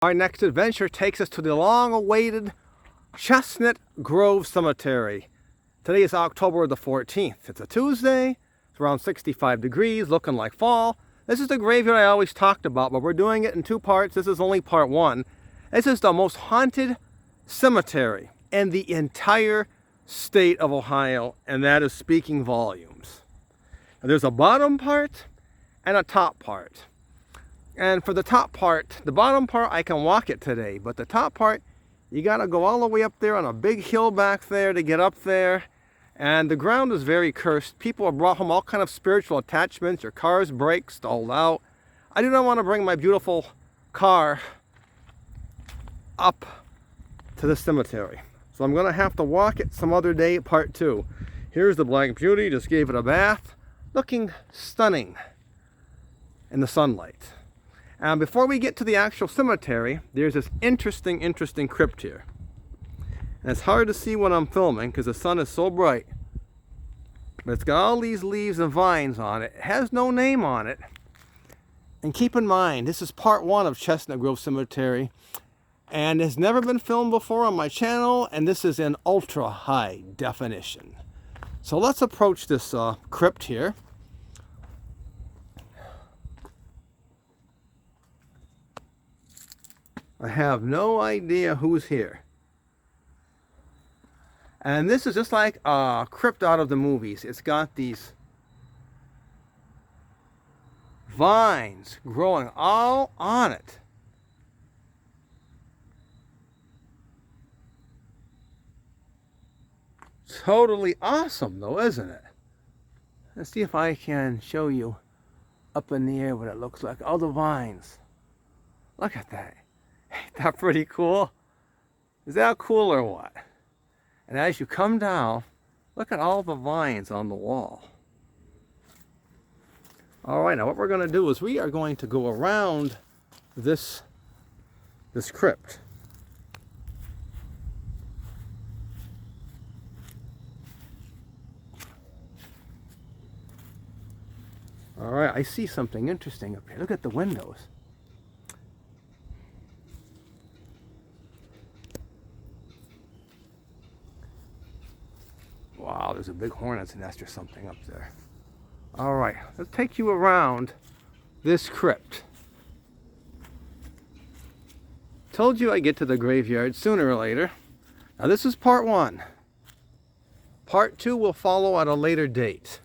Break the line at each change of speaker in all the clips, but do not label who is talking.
Our next adventure takes us to the long-awaited Chestnut Grove Cemetery. Today is October the 14th. It's a Tuesday. It's around 65 degrees, looking like fall. This is the graveyard I always talked about, but we're doing it in two parts. This is only part one. This is the most haunted cemetery in the entire state of Ohio, and that is speaking volumes. Now, there's a bottom part and a top part. And for the top part, the bottom part, I can walk it today. But the top part, you got to go all the way up there on a big hill back there to get up there. And the ground is very cursed. People have brought home all kind of spiritual attachments. Your car's brakes stalled out. I do not want to bring my beautiful car up to the cemetery. So I'm going to have to walk it some other day, part two. Here's the Black Beauty. Just gave it a bath. Looking stunning in the sunlight. And before we get to the actual cemetery, there's this interesting crypt here. And it's hard to see when I'm filming because the sun is so bright. But it's got all these leaves and vines on it. It has no name on it. And keep in mind, this is part one of Chestnut Grove Cemetery. And it's never been filmed before on my channel. And this is in ultra high definition. So let's approach this crypt here. I have no idea who's here. And this is just like a crypt out of the movies. It's got these vines growing all on it. Totally awesome though, isn't it? Let's see if I can show you up in the air what it looks like. All the vines. Look at that. Ain't that pretty cool? Is that cool or what? And as you come down, look at all the vines on the wall. All right, now what we're going to do is we are going to go around this crypt. All right, I see something interesting up here. Look at the windows. Wow, there's a big hornet's nest or something up there. All right, let's take you around this crypt. Told you I'd get to the graveyard sooner or later. Now this is part one. Part two will follow at a later date.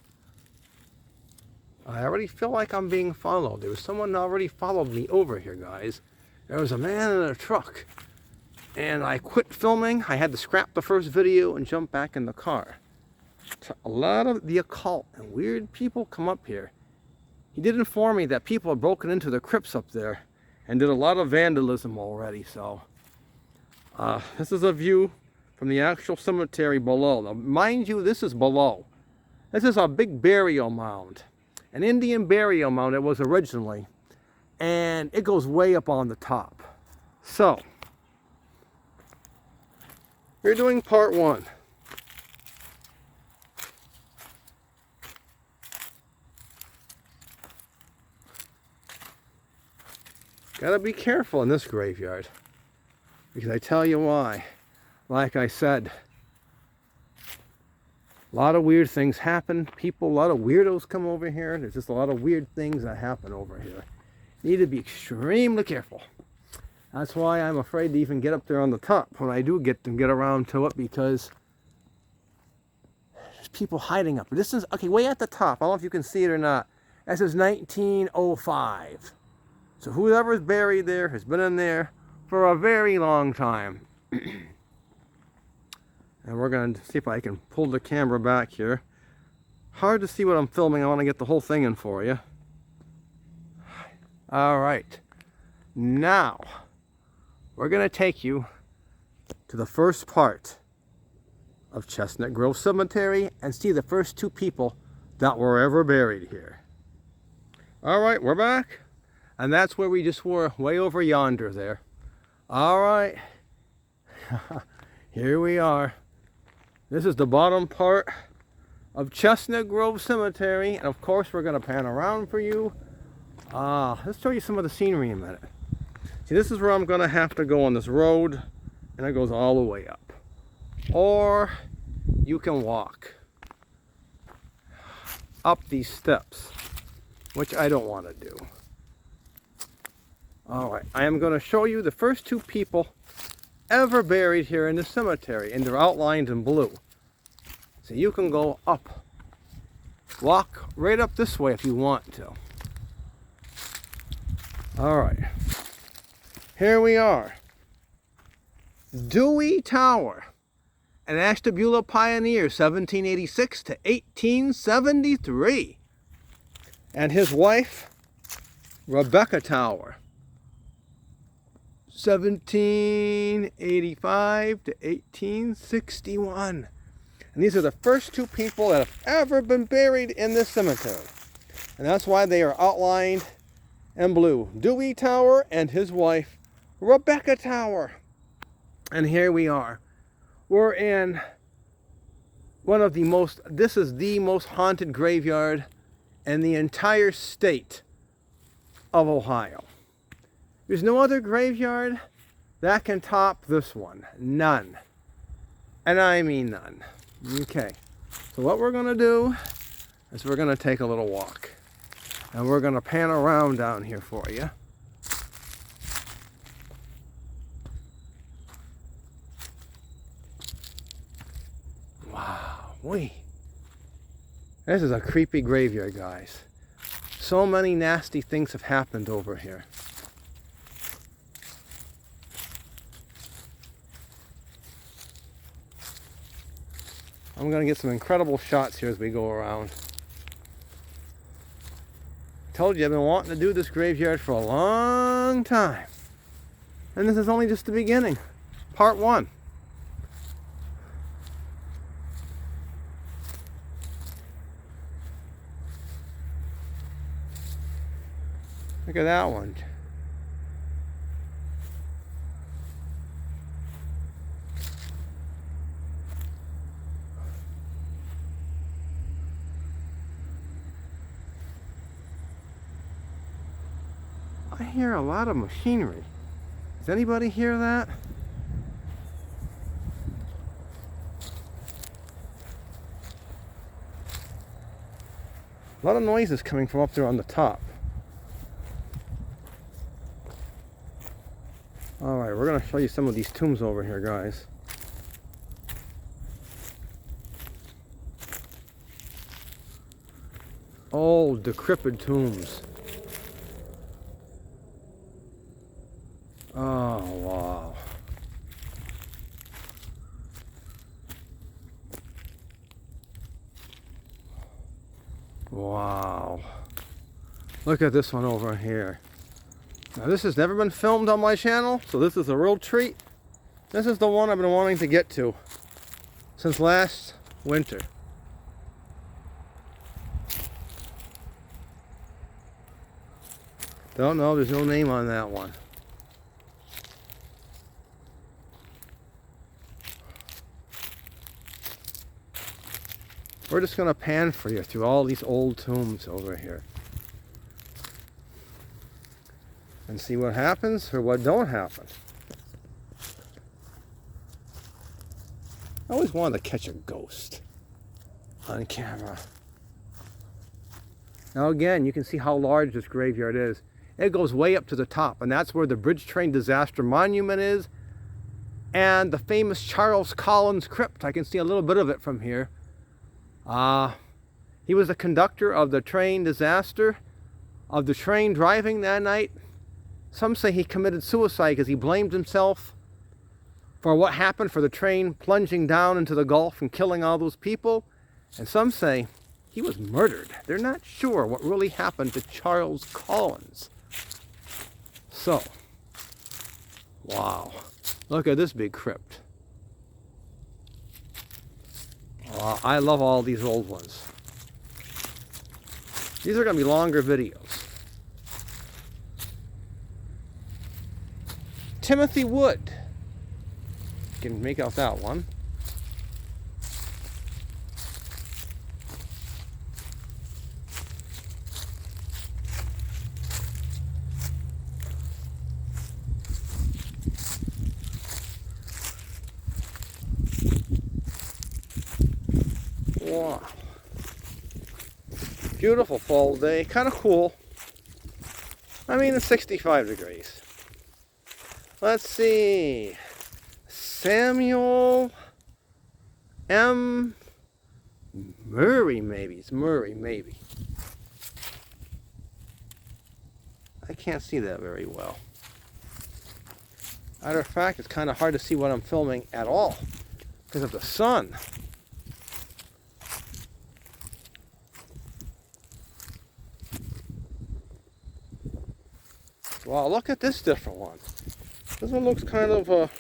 I already feel like I'm being followed. There was someone already followed me over here, guys. There was a man in a truck. And I quit filming. I had to scrap the first video and jump back in the car. A lot of the occult and weird people come up here. He did inform me that people have broken into the crypts up there and did a lot of vandalism already. So this is a view from the actual cemetery below. Now, mind you, this is below. This is a big burial mound. An Indian burial mound it was originally. And it goes way up on the top. So we're doing part one. Gotta be careful in this graveyard. Because I tell you why. Like I said, a lot of weird things happen. People, a lot of weirdos come over here. There's just a lot of weird things that happen over here. You need to be extremely careful. That's why I'm afraid to even get up there on the top when I do get around to it, because there's people hiding up. This is, okay, way at the top. I don't know if you can see it or not. This is 1905. So whoever's buried there has been in there for a very long time. And we're going to see if I can pull the camera back here. Hard to see what I'm filming. I want to get the whole thing in for you. All right. Now, we're going to take you to the first part of Chestnut Grove Cemetery and see the first two people that were ever buried here. All right, we're back. And that's where we just were, way over yonder there. All right. Here we are. This is the bottom part of Chestnut Grove Cemetery. And of course, we're going to pan around for you. Let's show you some of the scenery in a minute. See, this is where I'm going to have to go on this road, and it goes all the way up. Or you can walk up these steps, which I don't want to do. All right, I am going to show you the first two people ever buried here in the cemetery, and they're outlined in blue. So you can go up. Walk right up this way if you want to. All right. Here we are. Dewey Tower, an Ashtabula pioneer, 1786 to 1873. And his wife, Rebecca Tower, 1785 to 1861. And these are the first two people that have ever been buried in this cemetery. And that's why they are outlined in blue. Dewey Tower and his wife, Rebecca Tower. And here we are. We're in this is the most haunted graveyard in the entire state of Ohio. There's no other graveyard that can top this one. None. And I mean none. Okay. So what we're going to do is we're going to take a little walk. And we're going to pan around down here for you. Wow. This is a creepy graveyard, guys. So many nasty things have happened over here. I'm going to get some incredible shots here as we go around. Told you I've been wanting to do this graveyard for a long time. And this is only just the beginning. Part 1. Look at that one. I hear a lot of machinery. Does anybody hear that? A lot of noises coming from up there on the top. Alright, we're going to show you some of these tombs over here, guys. Old, decrepit tombs. Oh, wow. Wow. Look at this one over here. Now this has never been filmed on my channel, so this is a real treat. This is the one I've been wanting to get to since last winter. Don't know, there's no name on that one. We're just going to pan for you through all these old tombs over here. And see what happens or what don't happen. I always wanted to catch a ghost on camera. Now again, you can see how large this graveyard is. It goes way up to the top, and that's where the Bridge Train Disaster Monument is, and the famous Charles Collins Crypt. I can see a little bit of it from here. He was the conductor of the train disaster, of the train driving that night. Some say he committed suicide because he blamed himself for what happened, for the train plunging down into the Gulf and killing all those people. And some say he was murdered. They're not sure what really happened to Charles Collins. So, wow. Look at this big crypt. I love all these old ones. These are going to be longer videos. Timothy Wood. You can make out that one. Wow. Beautiful fall day. Kind of cool. I mean, it's 65 degrees. Let's see. Samuel M. Murray, maybe. It's Murray, maybe. I can't see that very well. Matter of fact, it's kind of hard to see what I'm filming at all because of the sun. Wow, look at this different one. This one looks kind of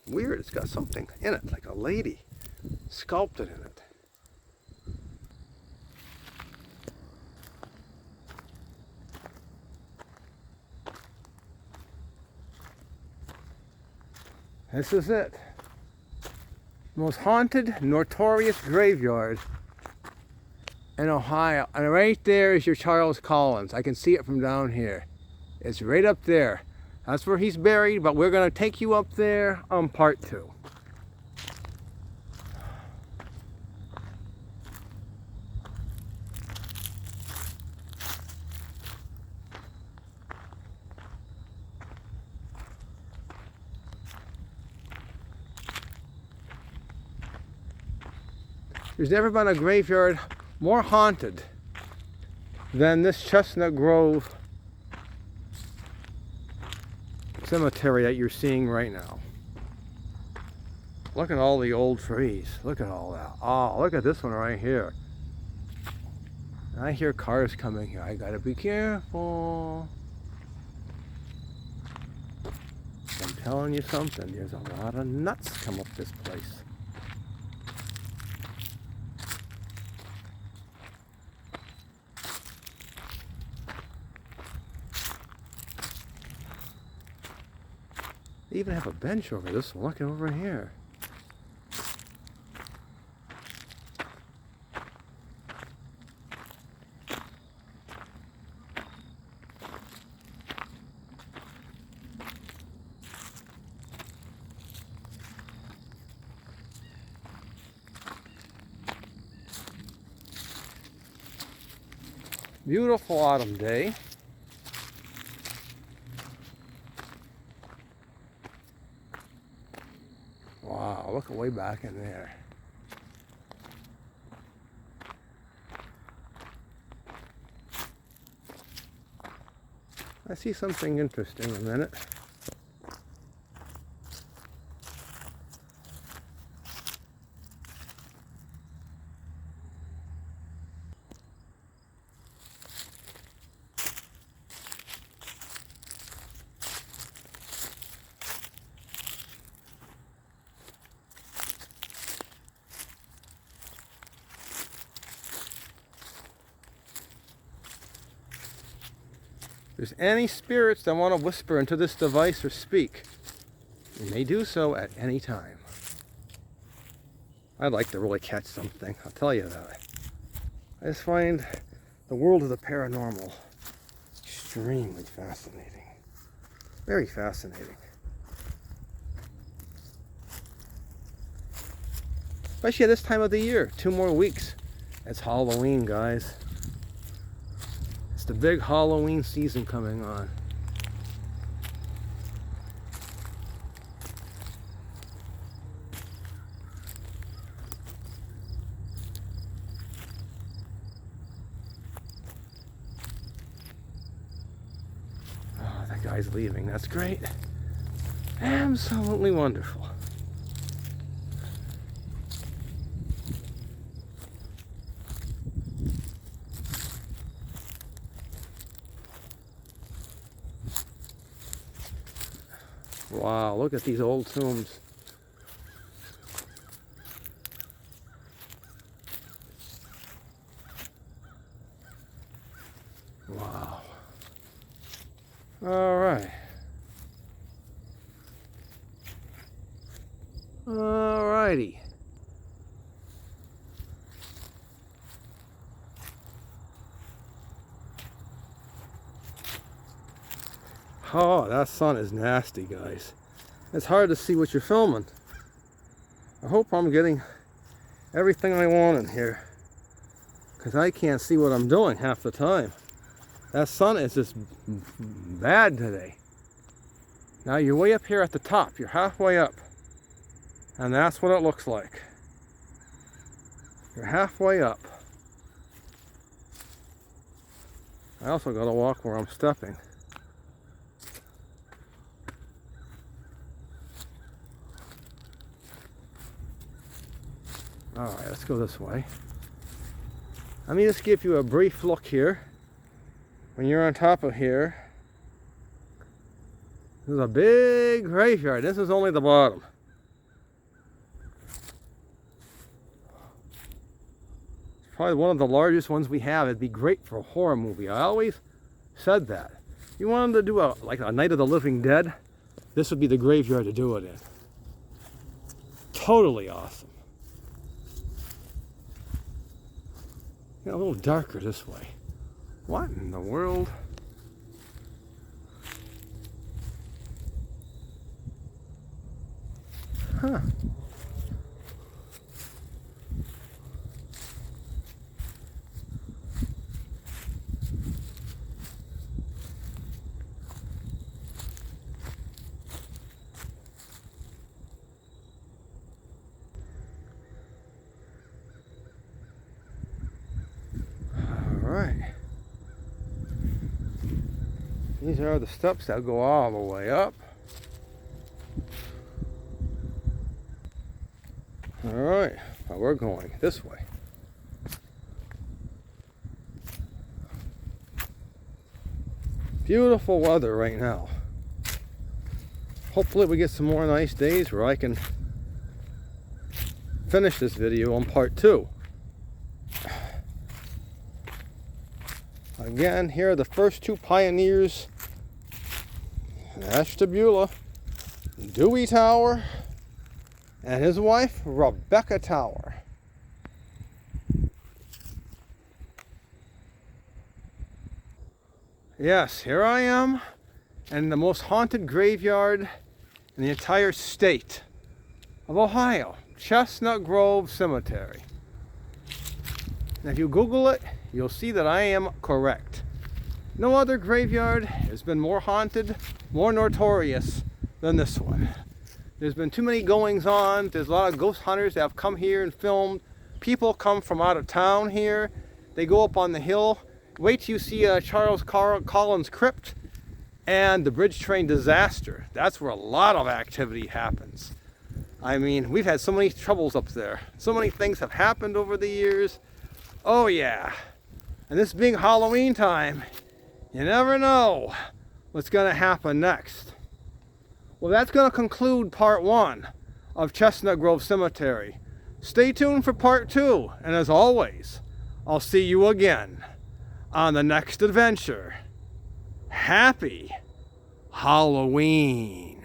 weird. It's got something in it, like a lady sculpted in it. This is it. Most haunted, notorious graveyard in Ohio. And right there is your Charles Collins. I can see it from down here. It's right up there. That's where he's buried, but we're going to take you up there on part 2. There's never been a graveyard more haunted than this Chestnut Grove cemetery that you're seeing right now. Look at all the old trees. Look at all that. Oh, look at this one right here. I hear cars coming here. I gotta be careful. I'm telling you something. There's a lot of nuts come up this place. They even have a bench over this one. Look over here. Beautiful autumn day. Wow, look way back in there. I see something interesting in a minute. If there's any spirits that want to whisper into this device or speak, you may do so at any time. I'd like to really catch something, I'll tell you that. I just find the world of the paranormal extremely fascinating. Very fascinating. Especially at this time of the year. 2 more weeks. It's Halloween, guys. It's the big Halloween season coming on. Oh, that guy's leaving. That's great. Absolutely wonderful. Wow, look at these old tombs. Wow. All right. All righty. Oh, that sun is nasty, guys. It's hard to see what you're filming. I hope I'm getting everything I want in here, because I can't see what I'm doing half the time. That sun is just bad today. Now you're way up here at the top. You're halfway up. And that's what it looks like. You're halfway up. I also got to walk where I'm stepping. Alright, let's go this way. Let me just give you a brief look here. When you're on top of here, this is a big graveyard. This is only the bottom. It's probably one of the largest ones we have. It'd be great for a horror movie. I always said that. You wanted to do like a Night of the Living Dead, this would be the graveyard to do it in. Totally awesome. A little darker this way. What in the world? Huh. Alright. These are the steps that go all the way up. Alright, well, we're going this way. Beautiful weather right now. Hopefully we get some more nice days where I can finish this video on part 2. Again, here are the first 2 pioneers in Ashtabula, Dewey Tower, and his wife, Rebecca Tower. Yes, here I am in the most haunted graveyard in the entire state of Ohio, Chestnut Grove Cemetery. And if you Google it, you'll see that I am correct. No other graveyard has been more haunted, more notorious than this one. There's been too many goings on. There's a lot of ghost hunters that have come here and filmed. People come from out of town here. They go up on the hill. Wait till you see Charles Collins Crypt and the bridge train disaster. That's where a lot of activity happens. I mean, we've had so many troubles up there. So many things have happened over the years. Oh yeah. And this being Halloween time, you never know what's going to happen next. Well, that's going to conclude part 1 of Chestnut Grove Cemetery. Stay tuned for part 2, and as always, I'll see you again on the next adventure. Happy Halloween.